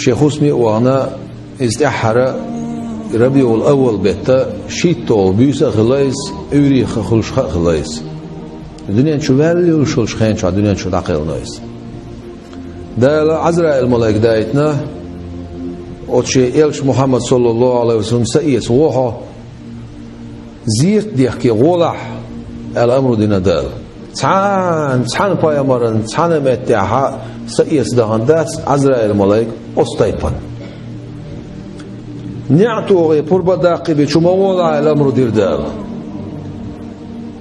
شيخ اسمي وانا استحرى ربيع الأول بيتا شيتول بيوسا خلاص أوريخ خلش خلاص الدنيا شو بالي وشو خين شو الدنيا شو دقيق نايس ده عزرائيل الملائكة دايتنا وشي إلش محمد صلى الله عليه وسلم سئيس وها زيت ديحكي غولح الأمر دينا دال تحان بايمرن تحان متاحة سئيس دهندات عزرائيل الملائكة أستيقن نعتو غي بربا داقي بيشو موضع الأمر دير دال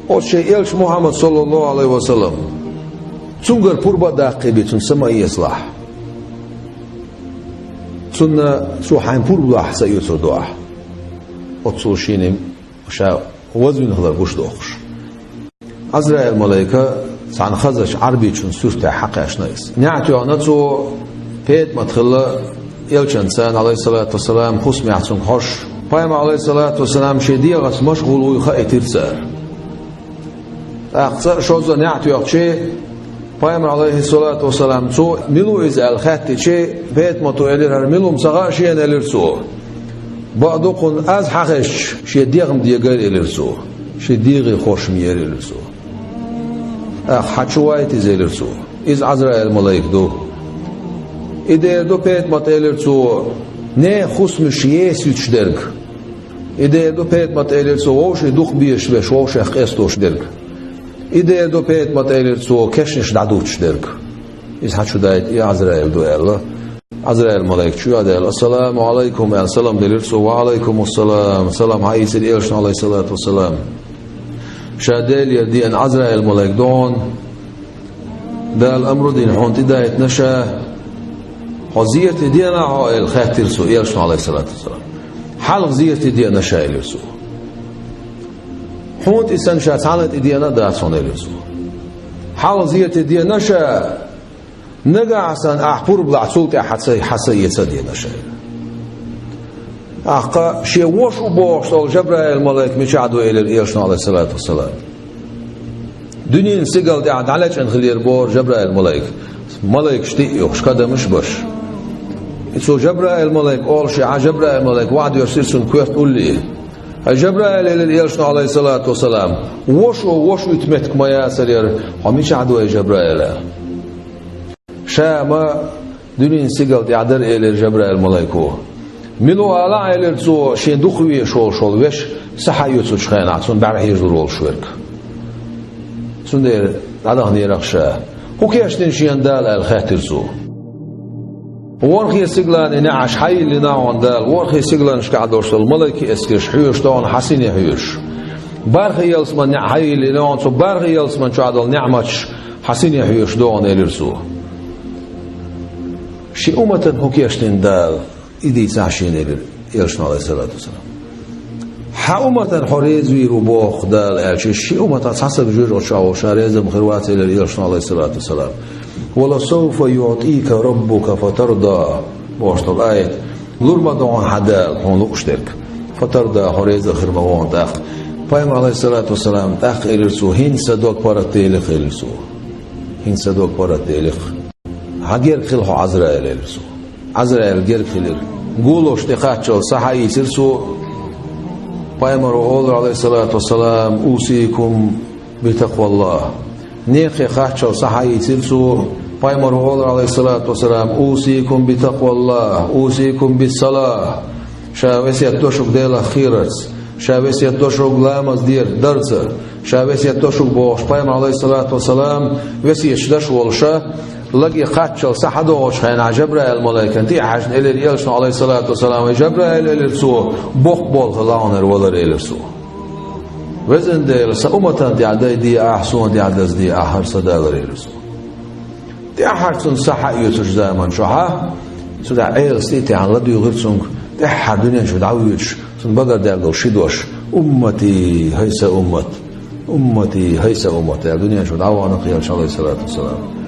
وشي إلش محمد صلى الله عليه وسلم تنقر بربا داقي بيشو سما يصلح تنا سو حين بربا سيوتر دعا وتصو شيني وشا وزن هذا قش دوخش عزرائيل الملائكة سعن خزش عربي شن سورة حقاش نايس نعتو نتو بيت مدخل إلش إنسان عليه الصلاة والسلام خصم يحسن خوش بايم عليه الصلاة والسلام شديد غس مشغول ويخاء ترسال أقصى شوزا نعتو يقشي بايم عليه الصلاة والسلام تو ملو إز الخاتي شيء بيت ما تقولير ملو مسغاشي أنا لرسو بعضكم از حقش شديغم ديغر لرسو شديغ خوش مير لرسو حچوايت زي لرسو إز عزرائيل الملائكة دو إذا دو بيت ما تقوليرسو نه خصم شيس يتشدرك إذا دو بيت ما تقوليرسو وش دوخ بيش بش وش قستوش درك إذا دو بيت ما تقوليرسو كشنش دعوتش درك إز حچو دايت يا عزرائيل دو الله عزرائيل ملائكة شو هذا السلام عليكم يا سلام دليرسو وعليكم السلام سلام عيسى الإلشن عليه الصلاة والسلام شادل يدي أن عزرائيل ملائكة دون ده الأمر دين حونت دايت نشا حزيرت دينا عائل خاتر سو إلشن عليه الصلاة والسلام حلق زيرت دينا شايل سو حونت إسان شاتعنت دينا داتون إلسو حلق زيرت دينا شا نجا عسان أحبور بلعصوت حسي يتصدينا شايل أحقا شي وشو بوشتال جبرائيل الملائكة مشاعدوا إلى الإلشن عليه الصلاة والسلام دنيا سيقل دعد عليك أن خلير بور جبرائيل الملائكة ملائكة شتيقيوش كده مش بش إتسو جبرائيل الملائكة أول شيء جبرائيل الملائكة وعد يرسلسون كويت قول لي جبرائيل إلى الإلشن عليه الصلاة والسلام وشو يتمتك ما ياسر هميش عدوا جبرائيل شاما دنيا سيقل دعدر إلى جبرائيل الملائكة ملو على إلى تسو شين دخوي شول وش سحيوتو شخيناتون بعرف يجرول شورك سندير هذا نيرخشا هو كيشتن شين دال الخاتر سو ورخي سيغلان نعش حي اللي ناون دال ورخي سيغلان شقعدوش الملائكه اسكش حيوش دون حسين حيوش بارخي يلسمن حي اللي ناون سو بارخي يلسمن شعدل نعمش حسين حيوش دون الرسو شي امه هو كيشتن دال إدي ساشين إلشن عليه الصلاة والسلام حأمة حريز ويروبوخ دال ألشي شي أمة حسب جوج أشعو شاريز مخروات إلى إلشن عليه الصلاة والسلام ولا سوف يعطيك ربك فترضى بوشت الآية لرما دعون حدال هون أشترك فترضى حريز خرموان تأخ فايم عليه الصلاة والسلام تأخ إلرسو هين صدوك بارتيلخ إلرسو هين صدوك بارتيلخ هاجير خلحو عزرائيل إلرسو عزرائيل غير خلير قولوا اشتقاتشل صحي سرسو بايمر أول عليه الصلاة والسلام أوصيكم بتقوى الله نيخي خاتشل صحي سرسو بايمر أول عليه الصلاة والسلام أوصيكم بتقوى الله أوصيكم بالصلاة شاوس يتوشك ديلا خيرس شاوس يتوشك لامز دير درس شاوس يتوشك بوش بايمر عليه الصلاة والسلام وسي يشدش والشا لقي خاتشل سحدوش خين جبرائيل الملائكة انتي حاجن إلى الإلشن عليه الصلاة والسلام جبرائيل إلرسو بوخ خلاونر ولر إلرسو وزن دير سأمتان دي عدي دي أحسون دي عدز دي أحر صدالر إلرسو دي أحر سن صحا يوتش زامن شوحا سودا عيل سيتي عن لدو يغرسونك دي أحر دنيا شو دعويوش سن بقر دي أقل شدوش أمتي هيس أمت أمتي هيس أمت دنيا شو دعوانا قيال عليه الصلاة والسلام